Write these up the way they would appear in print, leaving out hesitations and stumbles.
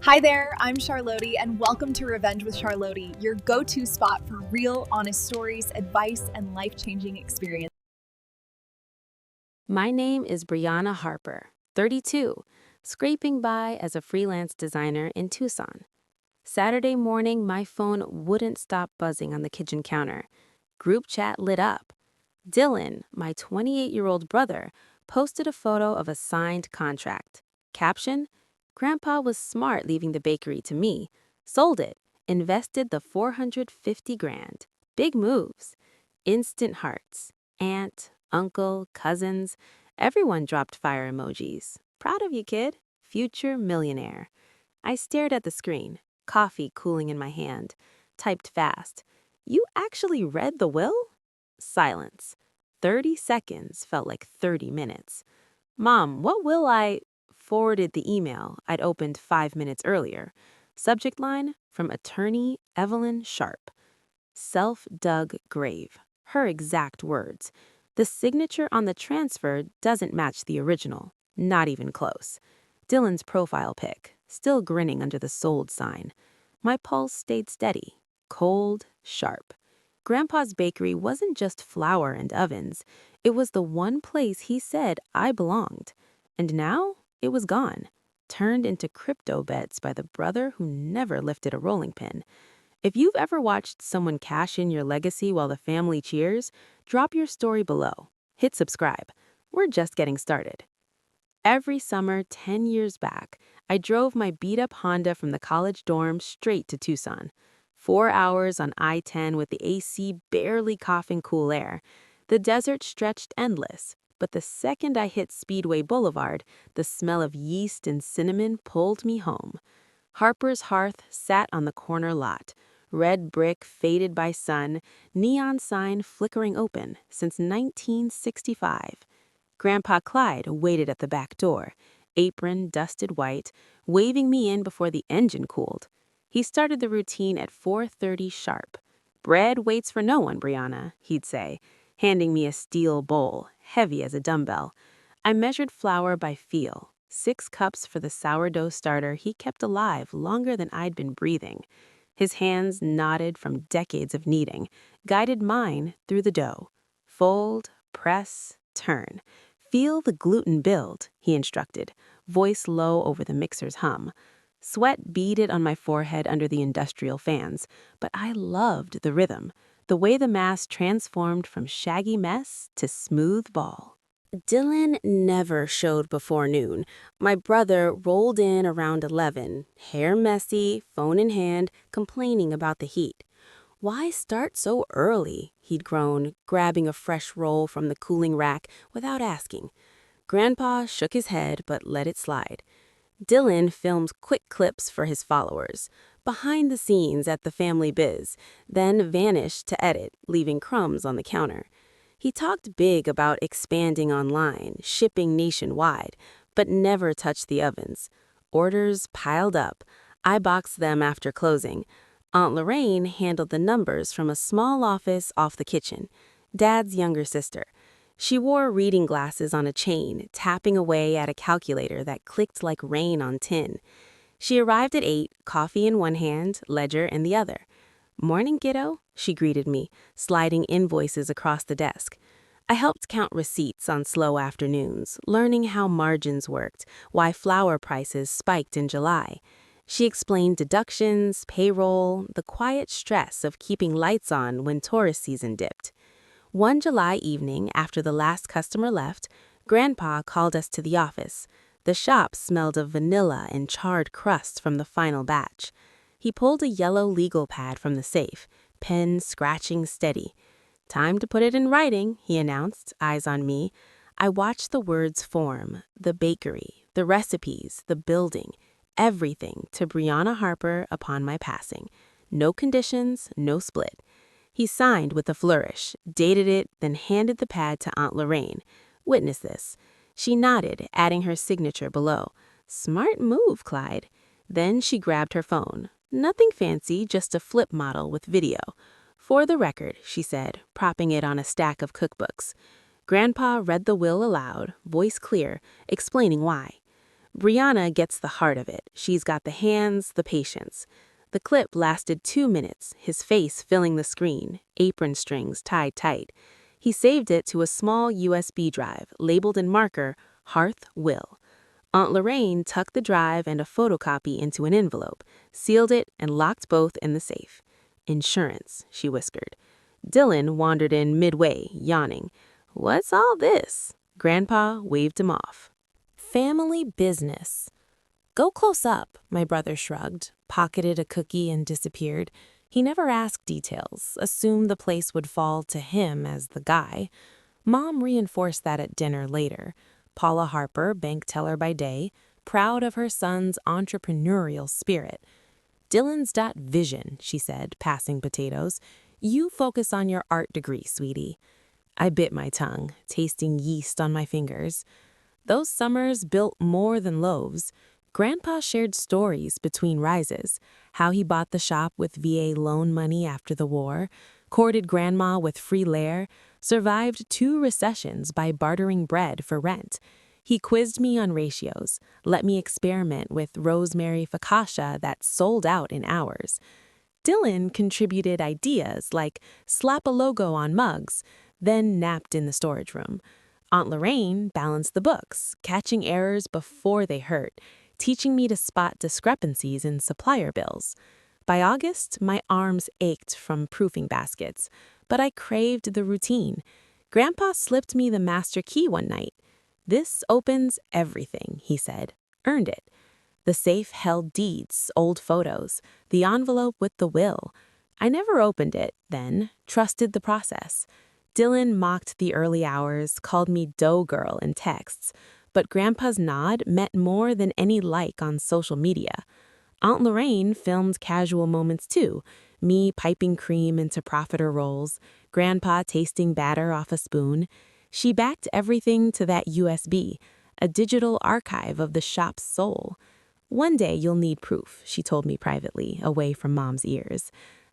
Hi there, I'm Charlotte, and welcome to Revenge with Charlotte, your go-to spot for real, honest stories, advice, and life-changing experiences. My name is Brianna Harper, 32, scraping by as a freelance designer in Tucson. Saturday morning, my phone wouldn't stop buzzing on the kitchen counter. Group chat lit up. Dylan, my 28-year-old brother, posted a photo of a signed contract. Caption: Grandpa was smart leaving the bakery to me. Sold it. Invested the 450 grand. Big moves. Instant hearts. Aunt, uncle, cousins. Everyone dropped fire emojis. Proud of you, kid. Future millionaire. I stared at the screen, coffee cooling in my hand. Typed fast. You actually read the will? Silence. 30 seconds felt like 30 minutes. Mom, what will I... Forwarded the email I'd opened 5 minutes earlier. Subject line from attorney Evelyn Sharp. Self-dug grave. Her exact words. The signature on the transfer doesn't match the original. Not even close. Dylan's profile pic, still grinning under the sold sign. My pulse stayed steady, cold, sharp. Grandpa's bakery wasn't just flour and ovens. It was the one place he said I belonged. And now it was gone, turned into crypto bets by the brother who never lifted a rolling pin. If you've ever watched someone cash in your legacy while the family cheers, drop your story below. Hit subscribe. We're just getting started. Every summer, 10 years back, I drove my beat-up Honda from the college dorm straight to Tucson. 4 hours on I-10 with the AC barely coughing cool air. The desert stretched endless, but the second I hit Speedway Boulevard, the smell of yeast and cinnamon pulled me home. Harper's Hearth sat on the corner lot. Red brick faded by sun, neon sign flickering open since 1965. Grandpa Clyde waited at the back door, apron dusted white, waving me in before the engine cooled. He started the routine at 4:30 sharp. "Bread waits for no one, Brianna," he'd say, handing me a steel bowl, heavy as a dumbbell. I measured flour by feel. 6 cups for the sourdough starter he kept alive longer than I'd been breathing. His hands, knotted from decades of kneading, guided mine through the dough. Fold, press, turn. Feel the gluten build, he instructed, voice low over the mixer's hum. Sweat beaded on my forehead under the industrial fans, but I loved the rhythm, the way the mass transformed from shaggy mess to smooth ball. Dylan never showed before noon. My brother rolled in around 11, hair messy, phone in hand, complaining about the heat. "Why start so early?" he'd groan, grabbing a fresh roll from the cooling rack without asking. Grandpa shook his head but let it slide. Dylan filmed quick clips for his followers, behind the scenes at the family biz, then vanished to edit, leaving crumbs on the counter. He talked big about expanding online, shipping nationwide, but never touched the ovens. Orders piled up. I boxed them after closing. Aunt Lorraine handled the numbers from a small office off the kitchen, Dad's younger sister. She wore reading glasses on a chain, tapping away at a calculator that clicked like rain on tin. She arrived at 8, coffee in one hand, ledger in the other. "Morning, kiddo," she greeted me, sliding invoices across the desk. I helped count receipts on slow afternoons, learning how margins worked, why flour prices spiked in July. She explained deductions, payroll, the quiet stress of keeping lights on when tourist season dipped. One July evening, after the last customer left, Grandpa called us to the office. The shop smelled of vanilla and charred crust from the final batch. He pulled a yellow legal pad from the safe, pen scratching steady. "Time to put it in writing," he announced, eyes on me. I watched the words form, the bakery, the recipes, the building, everything to Brianna Harper upon my passing. No conditions, no split. He signed with a flourish, dated it, then handed the pad to Aunt Lorraine. "Witness this." She nodded, adding her signature below. "Smart move, Clyde." Then she grabbed her phone. Nothing fancy, just a flip model with video. "For the record," she said, propping it on a stack of cookbooks. Grandpa read the will aloud, voice clear, explaining why. Brianna gets the heart of it. She's got the hands, the patience. The clip lasted 2 minutes, his face filling the screen, apron strings tied tight. He saved it to a small USB drive, labeled in marker, Hearth Will. Aunt Lorraine tucked the drive and a photocopy into an envelope, sealed it, and locked both in the safe. Insurance, she whispered. Dylan wandered in midway, yawning. What's all this? Grandpa waved him off. Family business. Go close up, my brother shrugged, pocketed a cookie and disappeared. He never asked details, assumed the place would fall to him as the guy. Mom reinforced that at dinner later. Paula Harper, bank teller by day, proud of her son's entrepreneurial spirit. Dylan's got vision, she said, passing potatoes. You focus on your art degree, sweetie. I bit my tongue, tasting yeast on my fingers. Those summers built more than loaves. Grandpa shared stories between rises, how he bought the shop with VA loan money after the war, courted Grandma with free lair, survived 2 recessions by bartering bread for rent. He quizzed me on ratios, let me experiment with rosemary focaccia that sold out in hours. Dylan contributed ideas like slap a logo on mugs, then napped in the storage room. Aunt Lorraine balanced the books, catching errors before they hurt, teaching me to spot discrepancies in supplier bills. By August, my arms ached from proofing baskets, but I craved the routine. Grandpa slipped me the master key one night. This opens everything, he said. Earned it. The safe held deeds, old photos, the envelope with the will. I never opened it, then, trusted the process. Dylan mocked the early hours, called me dough girl in texts, but Grandpa's nod meant more than any like on social media. Aunt Lorraine filmed casual moments too, me piping cream into profiter rolls, Grandpa tasting batter off a spoon. She backed everything to that USB, a digital archive of the shop's soul. One day you'll need proof, she told me privately, away from Mom's ears.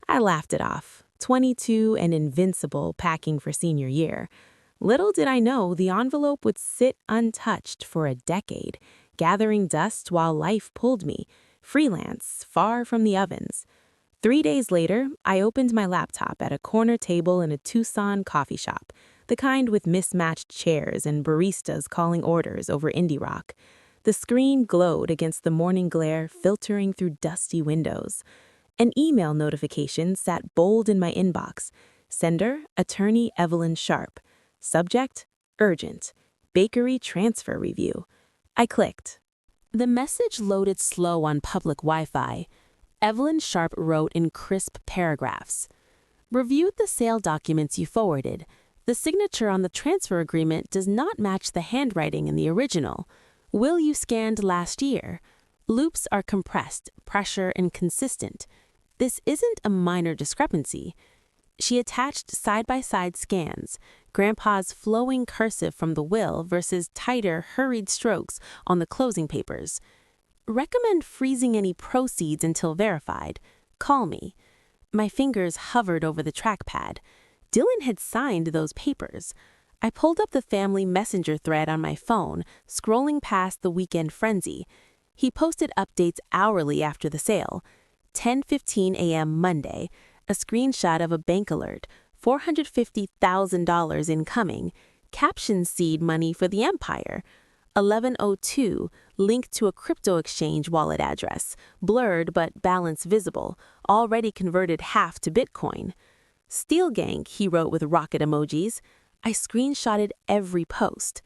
I laughed it off. 22 and invincible, packing for senior year. Little did I know the envelope would sit untouched for a decade, gathering dust while life pulled me, freelance, far from the ovens. 3 days later, I opened my laptop at a corner table in a Tucson coffee shop, the kind with mismatched chairs and baristas calling orders over indie rock. The screen glowed against the morning glare filtering through dusty windows. An email notification sat bold in my inbox. Sender, Attorney Evelyn Sharp. Subject, urgent. Bakery transfer review. I clicked. The message loaded slow on public Wi-Fi. Evelyn Sharp wrote in crisp paragraphs. Reviewed the sale documents you forwarded. The signature on the transfer agreement does not match the handwriting in the original. Will you scanned last year? Loops are compressed, pressure inconsistent. This isn't a minor discrepancy. She attached side-by-side scans, Grandpa's flowing cursive from the will versus tighter, hurried strokes on the closing papers. Recommend freezing any proceeds until verified. Call me. My fingers hovered over the trackpad. Dylan had signed those papers. I pulled up the family messenger thread on my phone, scrolling past the weekend frenzy. He posted updates hourly after the sale. 10:15 a.m. Monday, a screenshot of a bank alert, $450,000 incoming, caption seed money for the empire. 11:02, linked to a crypto exchange wallet address, blurred but balance visible, already converted half to Bitcoin. Steel Gang, he wrote with rocket emojis. I screenshotted every post.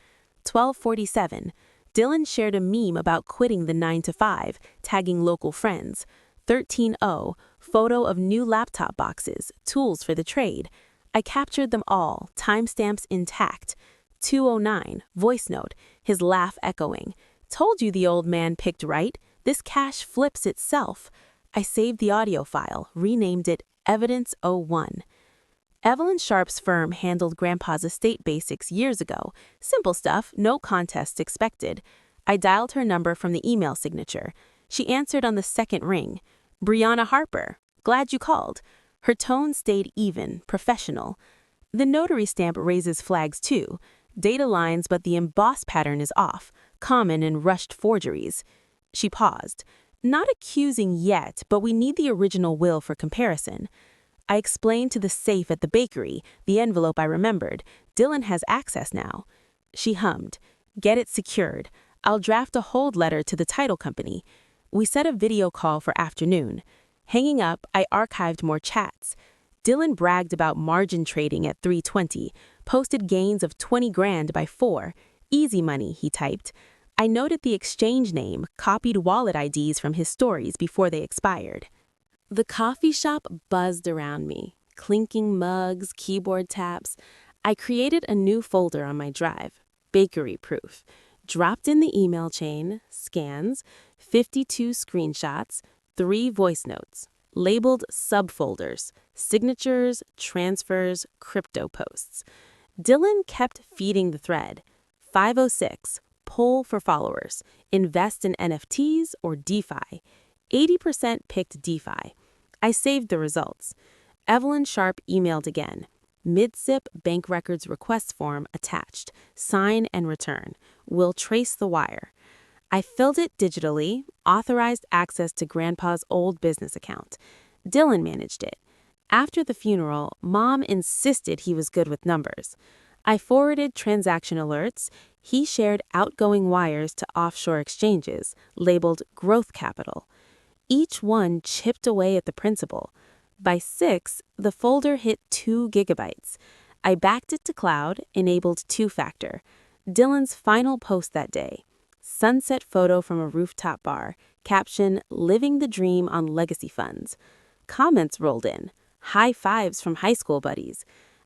12:47, Dylan shared a meme about quitting the 9-to-5, tagging local friends. 13:0, photo of new laptop boxes, tools for the trade. I captured them all, timestamps intact. 2:09, voice note, his laugh echoing. Told you the old man picked right. This cash flips itself. I saved the audio file, renamed it Evidence 01. Evelyn Sharp's firm handled Grandpa's estate basics years ago. Simple stuff, no contest expected. I dialed her number from the email signature. She answered on the second ring. Brianna Harper, glad you called. Her tone stayed even, professional. The notary stamp raises flags too. Data lines, but the emboss pattern is off. common in rushed forgeries. She paused. Not accusing yet, but we need the original will for comparison. I explained to the safe at the bakery, the envelope I remembered. Dylan has access now. She hummed. Get it secured. I'll draft a hold letter to the title company. We set a video call for afternoon. Hanging up, I archived more chats. Dylan bragged about margin trading at 320, posted gains of 20 grand by 4. Easy money, he typed. I noted the exchange name, copied wallet IDs from his stories before they expired. The coffee shop buzzed around me, clinking mugs, keyboard taps. I created a new folder on my drive, bakery proof, dropped in the email chain, scans, 52 screenshots, 3 voice notes, labeled subfolders, signatures, transfers, crypto posts. Dylan kept feeding the thread. 506, poll for followers, invest in NFTs or DeFi. 80% picked DeFi. I saved the results. Evelyn Sharp emailed again. MidSip bank records request form attached. Sign and return. Will trace the wire. I filled it digitally, authorized access to Grandpa's old business account. Dylan managed it. After the funeral, Mom insisted he was good with numbers. I forwarded transaction alerts. He shared outgoing wires to offshore exchanges, labeled growth capital. Each one chipped away at the principal. By 6, the folder hit 2 gigabytes. I backed it to cloud, enabled two-factor. Dylan's final post that day. Sunset photo from a rooftop bar. Caption, living the dream on legacy funds. Comments rolled in. High fives from high school buddies.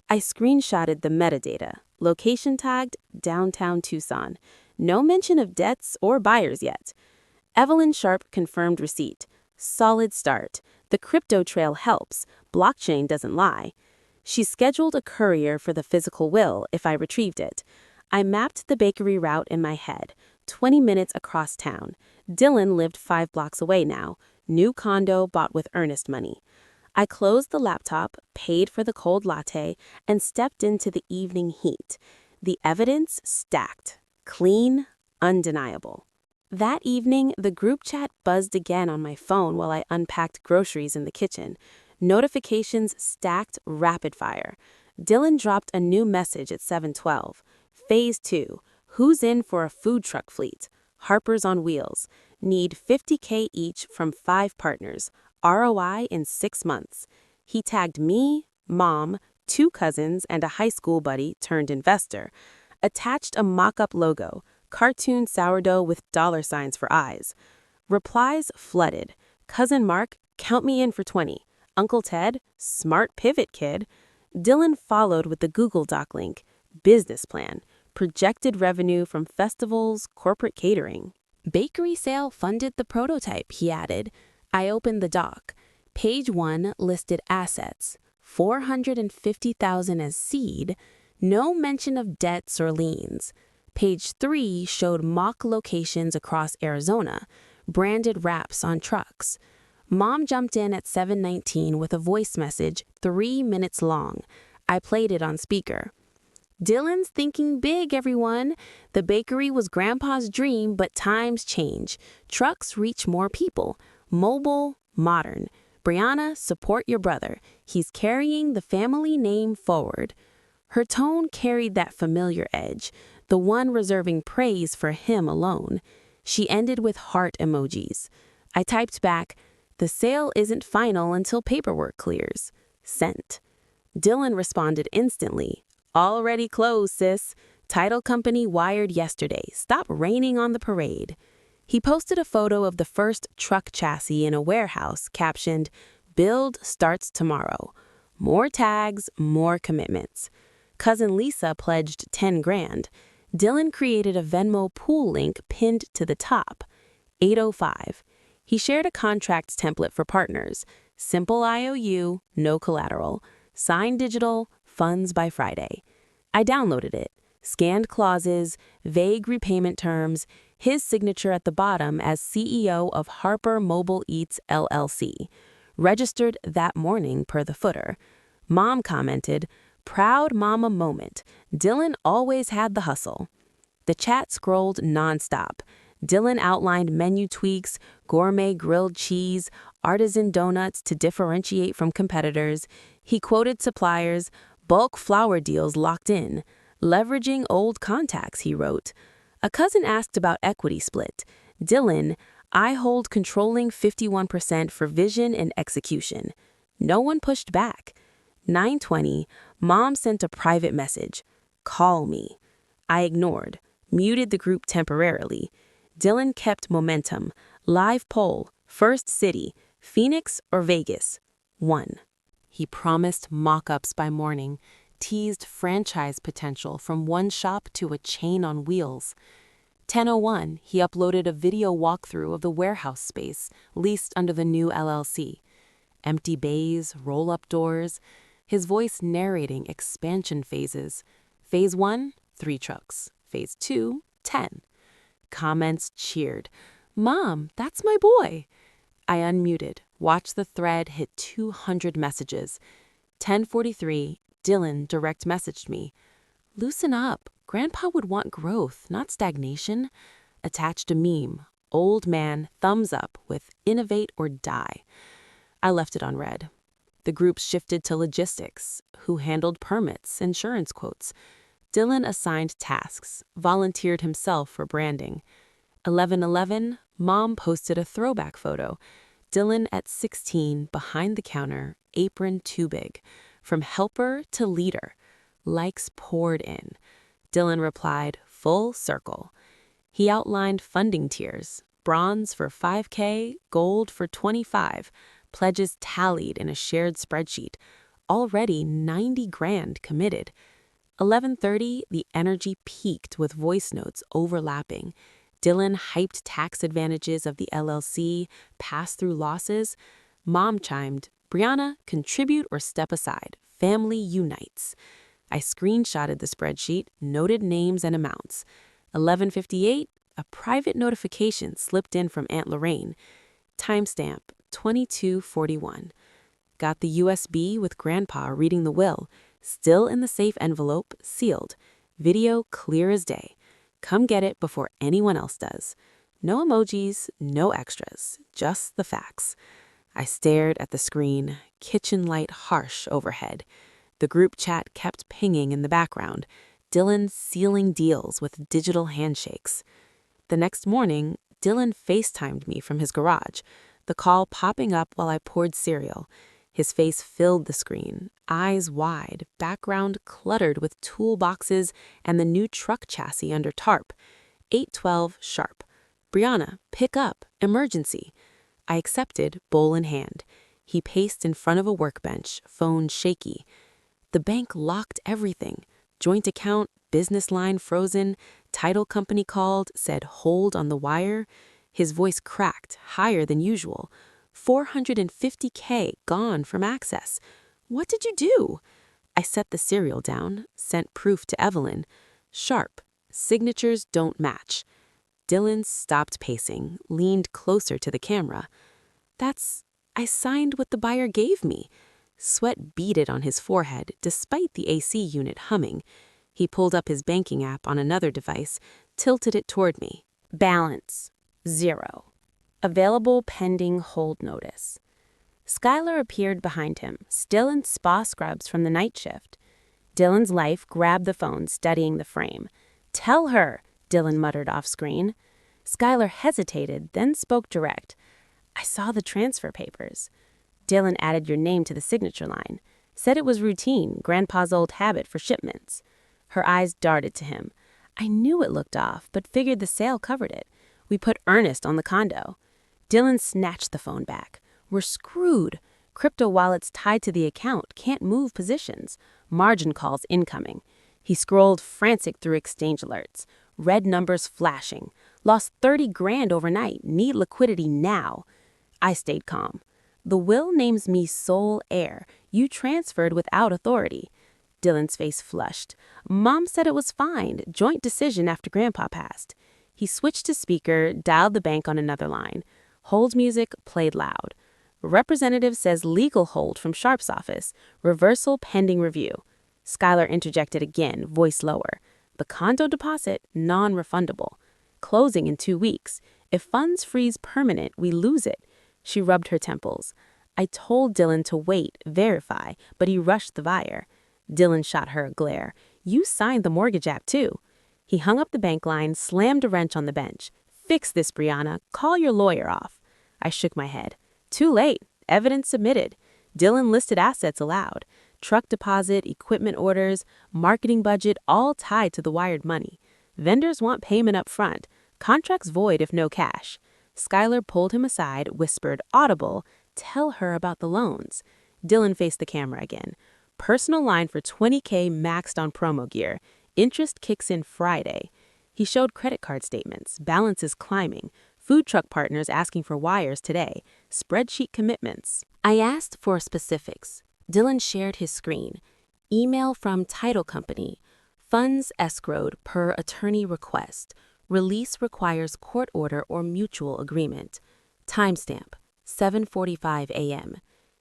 I screenshotted the metadata. Location tagged, downtown Tucson. No mention of debts or buyers yet. Evelyn Sharp confirmed receipt. Solid start. The crypto trail helps. Blockchain doesn't lie. She scheduled a courier for the physical will if I retrieved it. I mapped the bakery route in my head. 20 minutes across town. Dylan lived 5 blocks away now. New condo bought with earnest money. I closed the laptop, paid for the cold latte, and stepped into the evening heat. The evidence stacked. Clean, undeniable. That evening, the group chat buzzed again on my phone while I unpacked groceries in the kitchen. Notifications stacked rapid fire. Dylan dropped a new message at 7:12. Phase 2. Who's in for a food truck fleet? Harper's on Wheels. Need $50K each from 5 partners. ROI in 6 months. He tagged me, Mom, 2 cousins, and a high school buddy turned investor. Attached a mock-up logo, cartoon sourdough with $signs for eyes. Replies flooded. Cousin Mark, count me in for 20. Uncle Ted, smart pivot kid. Dylan followed with the Google Doc link. Business plan. Projected revenue from festivals, corporate catering. Bakery sale funded the prototype, he added. I opened the doc. Page 1 listed assets, $450,000 as seed, no mention of debts or liens. Page 3 showed mock locations across Arizona, branded wraps on trucks. Mom jumped in at 7:19 with a voice message 3 minutes long. I played it on speaker. Dylan's thinking big, everyone. The bakery was Grandpa's dream, but times change. Trucks reach more people. Mobile, modern. Brianna, support your brother. He's carrying the family name forward. Her tone carried that familiar edge, the one reserving praise for him alone. She ended with heart emojis. I typed back, the sale isn't final until paperwork clears. Sent. Dylan responded instantly. Already closed, sis. Title company wired yesterday. Stop raining on the parade. He posted a photo of the first truck chassis in a warehouse, captioned, Build starts tomorrow. More tags, more commitments. Cousin Lisa pledged 10 grand. Dylan created a Venmo pool link pinned to the top. 8:05. He shared a contract template for partners. Simple IOU, no collateral. Signed digital, funds by Friday. I downloaded it. Scanned clauses, vague repayment terms, his signature at the bottom as CEO of Harper Mobile Eats LLC. Registered that morning per the footer. Mom commented, proud mama moment. Dylan always had the hustle. The chat scrolled nonstop. Dylan outlined menu tweaks, gourmet grilled cheese, artisan donuts to differentiate from competitors. He quoted suppliers, bulk flour deals locked in. Leveraging old contacts, he wrote. A cousin asked about equity split. Dylan, I hold controlling 51% for vision and execution. No one pushed back. 9:20, Mom sent a private message. Call me. I ignored, muted the group temporarily. Dylan kept momentum. Live poll, first city, Phoenix or Vegas? 1. He promised mock-ups by morning, teased franchise potential from one shop to a chain on wheels. 10:01, he uploaded a video walkthrough of the warehouse space leased under the new LLC. Empty bays, roll-up doors, his voice narrating expansion phases. Phase 1, 3 trucks. Phase 2, 10. Comments cheered. Mom, that's my boy. I unmuted, watched the thread hit 200 messages. 10:43, Dylan direct messaged me. Loosen up. Grandpa would want growth, not stagnation. Attached a meme. Old man, thumbs up with innovate or die. I left it on red. The group shifted to logistics. Who handled permits, insurance quotes? Dylan assigned tasks, volunteered himself for branding. 11:11, Mom posted a throwback photo. Dylan at 16, behind the counter, apron too big. From helper to leader. Likes poured in. Dylan replied, full circle. He outlined funding tiers. Bronze for 5K, gold for 25. Pledges tallied in a shared spreadsheet. Already 90 grand committed. 11:30, the energy peaked with voice notes overlapping. Dylan hyped tax advantages of the LLC, pass-through losses. Mom chimed, Brianna, contribute or step aside. Family unites. I screenshotted the spreadsheet, noted names and amounts. 11:58, a private notification slipped in from Aunt Lorraine. Timestamp, 22:41. Got the USB with Grandpa reading the will. Still in the safe envelope, sealed. Video clear as day. Come get it before anyone else does. No emojis, no extras, just the facts. I stared at the screen, kitchen light harsh overhead. The group chat kept pinging in the background, Dylan sealing deals with digital handshakes. The next morning, Dylan FaceTimed me from his garage, the call popping up while I poured cereal. His face filled the screen, eyes wide, background cluttered with toolboxes and the new truck chassis under tarp. 8:12 sharp. Brianna, pick up, emergency. I accepted, bowl in hand. He paced in front of a workbench, phone shaky. The bank locked everything. Joint account, business line frozen, title company called, said hold on the wire. His voice cracked, higher than usual. $450K gone from access. What did you do? I set the cereal down, sent proof to Evelyn. Sharp. Signatures don't match. Dylan stopped pacing, leaned closer to the camera. I signed what the buyer gave me. Sweat beaded on his forehead, despite the AC unit humming. He pulled up his banking app on another device, tilted it toward me. Balance. 0. Available pending hold notice. Skylar appeared behind him, still in spa scrubs from the night shift. Dylan's life grabbed the phone, studying the frame. Tell her, Dylan muttered off screen. Skylar hesitated, then spoke direct. I saw the transfer papers. Dylan added your name to the signature line. Said it was routine, Grandpa's old habit for shipments. Her eyes darted to him. I knew it looked off, but figured the sale covered it. We put Ernest on the condo. Dylan snatched the phone back. We're screwed. Crypto wallets tied to the account can't move positions. Margin calls incoming. He scrolled frantic through exchange alerts. Red numbers flashing. Lost 30 grand overnight. Need liquidity now. I stayed calm. The will names me sole heir. You transferred without authority. Dylan's face flushed. Mom said it was fine. Joint decision after Grandpa passed. He switched to speaker, dialed the bank on another line. Hold music played loud. Representative says legal hold from Sharp's office. Reversal pending review. Skylar interjected again, voice lower. The condo deposit, non-refundable. Closing in 2 weeks. If funds freeze permanent, we lose it. She rubbed her temples. I told Dylan to wait, verify, but he rushed the buyer. Dylan shot her a glare. You signed the mortgage app too. He hung up the bank line, slammed a wrench on the bench. Fix this, Brianna. Call your lawyer off. I shook my head. Too late. Evidence submitted. Dylan listed assets allowed. Truck deposit, equipment orders, marketing budget, all tied to the wired money. Vendors want payment up front. Contracts void if no cash. Skylar pulled him aside, whispered, audible, tell her about the loans. Dylan faced the camera again. Personal line for $20K maxed on promo gear. Interest kicks in Friday. He showed credit card statements, balances climbing, food truck partners asking for wires today, spreadsheet commitments. I asked for specifics. Dylan shared his screen. Email from title company. Funds escrowed per attorney request. Release requires court order or mutual agreement. Timestamp, 7:45 a.m.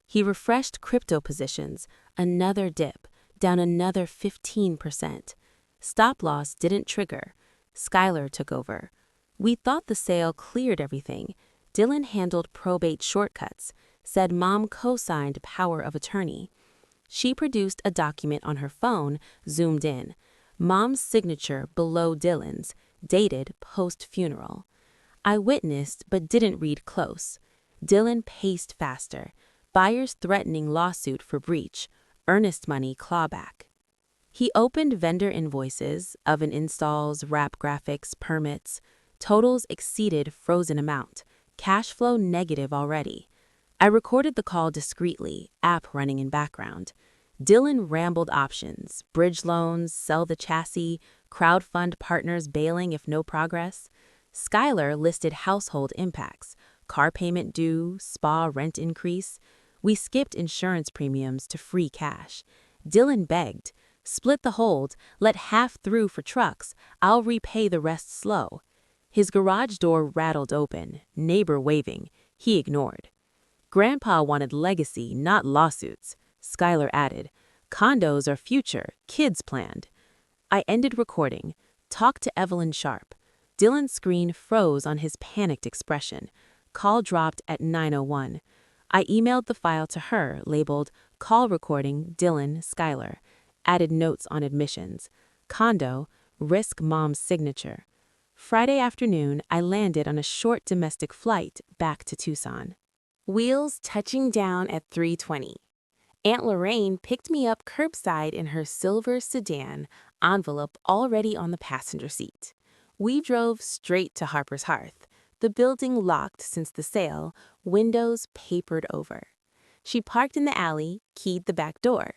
He refreshed crypto positions. Another dip, down another 15%. Stop loss didn't trigger. Skylar took over. We thought the sale cleared everything. Dylan handled probate shortcuts, said Mom co-signed power of attorney. She produced a document on her phone, zoomed in. Mom's signature below Dylan's, dated post-funeral. I witnessed but didn't read close. Dylan paced faster. Buyers threatening lawsuit for breach. Earnest money clawback. He opened vendor invoices, oven installs, wrap graphics, permits. Totals exceeded frozen amount. Cash flow negative already. I recorded the call discreetly, app running in background. Dylan rambled options, bridge loans, sell the chassis, crowdfund partners bailing if no progress. Skylar listed household impacts, car payment due, spa rent increase. We skipped insurance premiums to free cash. Dylan begged, split the hold, let half through for trucks, I'll repay the rest slow. His garage door rattled open, neighbor waving. He ignored. Grandpa wanted legacy, not lawsuits. Skylar added, condos are future, kids planned. I ended recording. Talked to Evelyn Sharp. Dylan's screen froze on his panicked expression. Call dropped at 9:01. I emailed the file to her, labeled Call Recording Dylan Skylar. Added notes on admissions. Condo, risk mom's signature. Friday afternoon, I landed on a short domestic flight back to Tucson. Wheels touching down at 3:20. Aunt Lorraine picked me up curbside in her silver sedan, envelope already on the passenger seat. We drove straight to Harper's Hearth, the building locked since the sale, windows papered over. She parked in the alley, keyed the back door.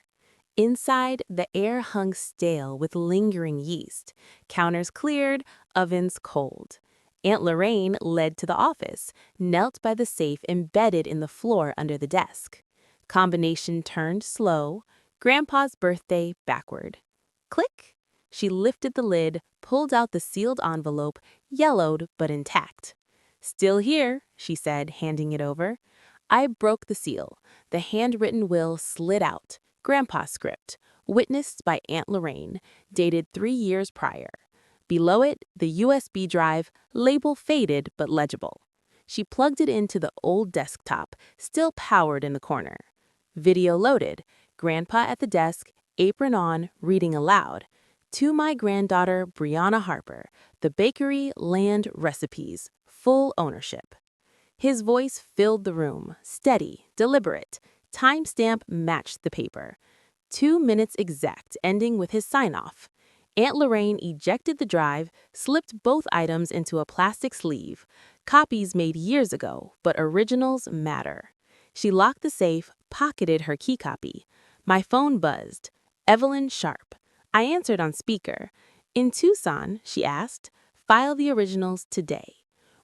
Inside, the air hung stale with lingering yeast. Counters cleared, ovens cold. Aunt Lorraine led to the office, knelt by the safe embedded in the floor under the desk. Combination turned slow, Grandpa's birthday backward. Click! She lifted the lid, pulled out the sealed envelope, yellowed but intact. Still here, she said, handing it over. I broke the seal. The handwritten will slid out. Grandpa's script, witnessed by Aunt Lorraine, dated 3 years prior. Below it, the USB drive, label faded but legible. She plugged it into the old desktop, still powered in the corner. Video loaded. Grandpa at the desk, apron on, reading aloud. To my granddaughter, Brianna Harper, the bakery, land, recipes, full ownership. His voice filled the room, steady, deliberate. Timestamp matched the paper. 2 minutes exact, ending with his sign-off. Aunt Lorraine ejected the drive, slipped both items into a plastic sleeve. Copies made years ago, but originals matter. She locked the safe, pocketed her key copy. My phone buzzed. Evelyn Sharp. I answered on speaker. In Tucson, she asked. File the originals today.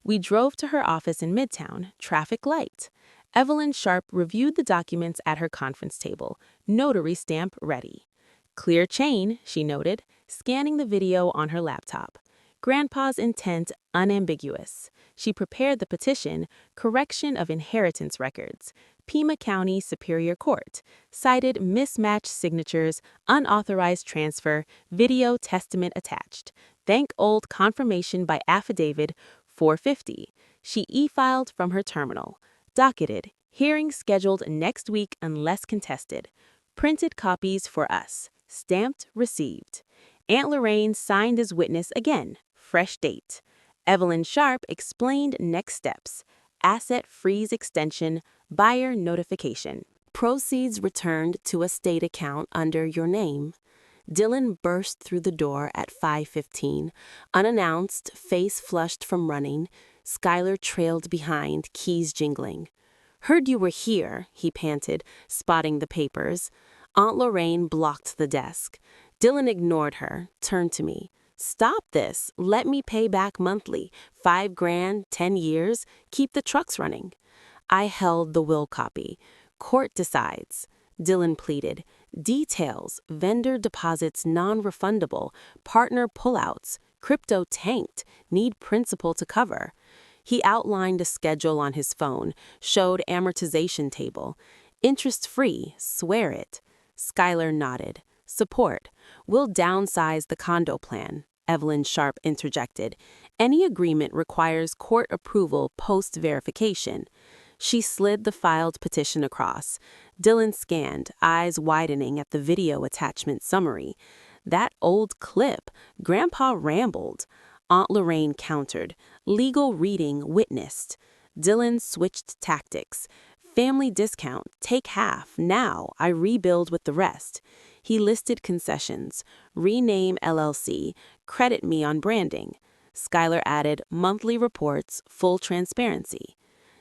We drove to her office in Midtown, traffic light. Evelyn Sharp reviewed the documents at her conference table, notary stamp ready. Clear chain, she noted, scanning the video on her laptop. Grandpa's intent unambiguous. She prepared the petition, Correction of Inheritance Records, Pima County Superior Court, cited mismatched signatures, unauthorized transfer, video testament attached. Thank old confirmation by affidavit 450. She e-filed from her terminal. Docketed. Hearing scheduled next week unless contested. Printed copies for us. Stamped, received. Aunt Lorraine signed as witness again. Fresh date. Evelyn Sharp explained next steps. Asset freeze extension, buyer notification. Proceeds returned to estate account under your name. Dylan burst through the door at 5:15, unannounced, face flushed from running. Skylar trailed behind, keys jingling. Heard you were here, he panted, spotting the papers. Aunt Lorraine blocked the desk. Dylan ignored her, turned to me. Stop this. Let me pay back monthly. $5,000, 10 years. Keep the trucks running. I held the will copy. Court decides. Dylan pleaded. Details. Vendor deposits non-refundable. Partner pullouts. Crypto tanked. Need principal to cover. He outlined a schedule on his phone, showed amortization table. Interest-free. Swear it. Skylar nodded. Support. We'll downsize the condo plan. Evelyn Sharp interjected. Any agreement requires court approval post-verification. She slid the filed petition across. Dylan scanned, eyes widening at the video attachment summary. That old clip. Grandpa rambled. Aunt Lorraine countered. Legal reading witnessed. Dylan switched tactics. Family discount. Take half. Now. I rebuild with the rest. He listed concessions. Rename LLC. Credit me on branding. Skylar added monthly reports, full transparency.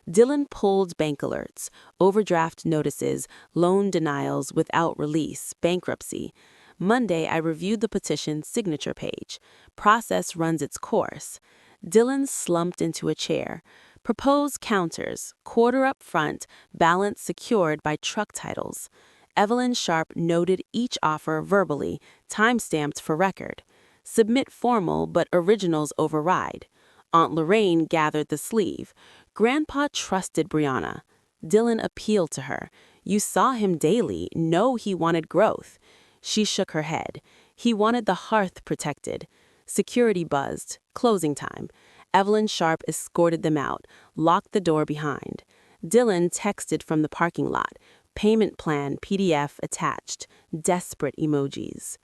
Dylan pulled bank alerts, overdraft notices, loan denials without release, bankruptcy. Monday, I reviewed the petition's signature page. Process runs its course. Dylan slumped into a chair. Propose counters, quarter up front, balance secured by truck titles. Evelyn Sharp noted each offer verbally, time-stamped for record. Submit formal, but originals override. Aunt Lorraine gathered the sleeve. Grandpa trusted Brianna. Dylan appealed to her. You saw him daily. Know he wanted growth. She shook her head. He wanted the hearth protected. Security buzzed. Closing time. Evelyn Sharp escorted them out, locked the door behind. Dylan texted from the parking lot. Payment plan PDF attached. Desperate emojis.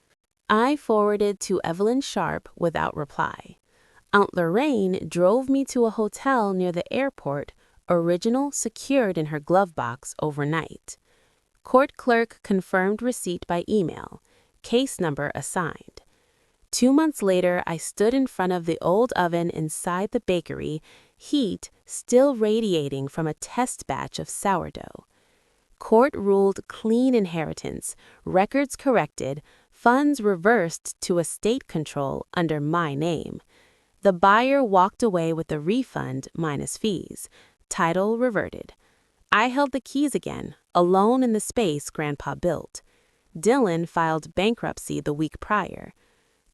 I forwarded to Evelyn Sharp without reply. Aunt Lorraine drove me to a hotel near the airport, original secured in her glove box overnight. Court clerk confirmed receipt by email. Case number assigned. 2 months later, I stood in front of the old oven inside the bakery, heat still radiating from a test batch of sourdough. Court ruled clean inheritance, records corrected, funds reversed to estate control under my name. The buyer walked away with a refund minus fees. Title reverted. I held the keys again, alone in the space Grandpa built. Dylan filed bankruptcy the week prior.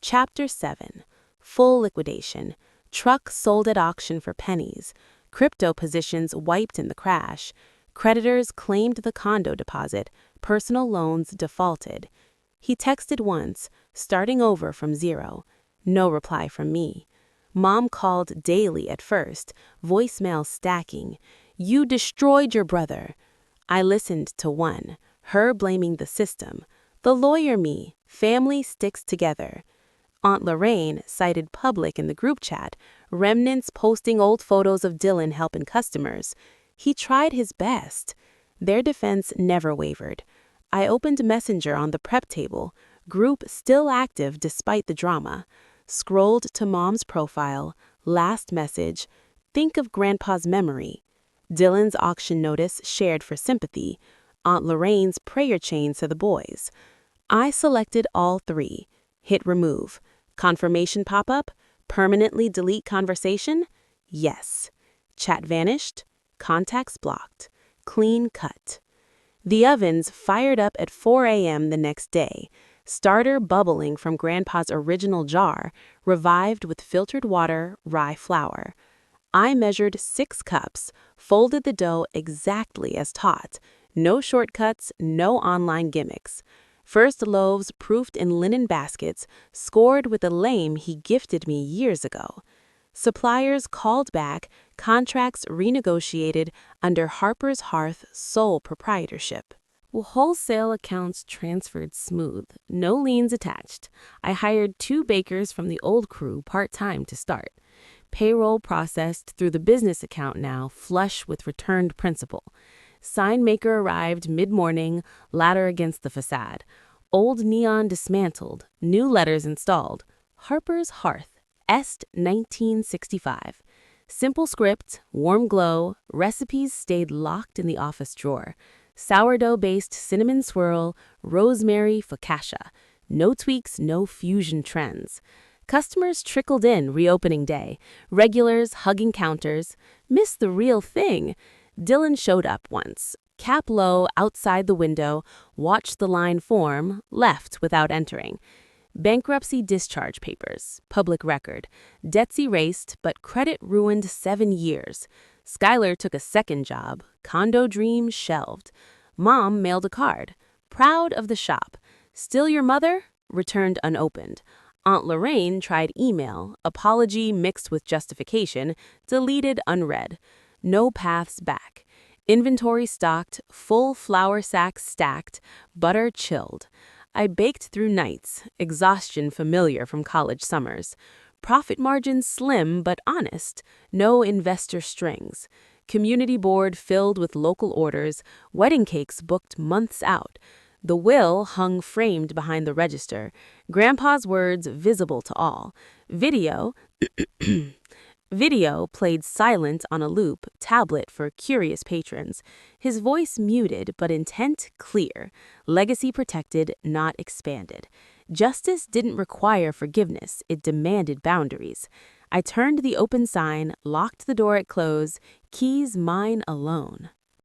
Chapter 7. Full liquidation. Truck sold at auction for pennies. Crypto positions wiped in the crash. Creditors claimed the condo deposit. Personal loans defaulted. He texted once, starting over from zero. No reply from me. Mom called daily at first, voicemail stacking. You destroyed your brother. I listened to one, her blaming the system. The lawyer me. Family sticks together. Aunt Lorraine cited public in the group chat, remnants posting old photos of Dylan helping customers. He tried his best. Their defense never wavered. I opened Messenger on the prep table, group still active despite the drama. Scrolled to Mom's profile, last message, think of Grandpa's memory. Dylan's auction notice shared for sympathy. Aunt Lorraine's prayer chain to the boys. I selected all 3. Hit remove. Confirmation pop-up? Permanently delete conversation? Yes. Chat vanished? Contacts blocked. Clean cut. The ovens fired up at 4 a.m. the next day. Starter bubbling from Grandpa's original jar, revived with filtered water, rye flour. I measured 6 cups, folded the dough exactly as taught. No shortcuts, no online gimmicks. First loaves proofed in linen baskets, scored with a lame he gifted me years ago. Suppliers called back, contracts renegotiated under Harper's Hearth sole proprietorship. Wholesale accounts transferred smooth, no liens attached. I hired 2 bakers from the old crew part-time to start. Payroll processed through the business account now, flush with returned principal. Sign maker arrived mid-morning, ladder against the facade. Old neon dismantled, new letters installed. Harper's Hearth, Est 1965. Simple script, warm glow, recipes stayed locked in the office drawer. Sourdough-based cinnamon swirl, rosemary focaccia. No tweaks, no fusion trends. Customers trickled in reopening day. Regulars hugging counters. Miss the real thing. Dylan showed up once. Cap low outside the window, watched the line form, left without entering. Bankruptcy discharge papers, public record. Debts erased, but credit ruined 7 years. Skylar took a second job, condo dream shelved. Mom mailed a card. Proud of the shop. Still your mother? Returned unopened. Aunt Lorraine tried email, apology mixed with justification, deleted unread. No paths back. Inventory stocked, full flour sacks stacked, butter chilled. I baked through nights, exhaustion familiar from college summers. Profit margins slim but honest, no investor strings. Community board filled with local orders, wedding cakes booked months out. The will hung framed behind the register, Grandpa's words visible to all. Video played silent on a loop tablet for curious patrons. His voice muted but intent clear. Legacy protected, not expanded. Justice didn't require forgiveness, it demanded boundaries. I turned the open sign, locked the door at close, keys mine alone.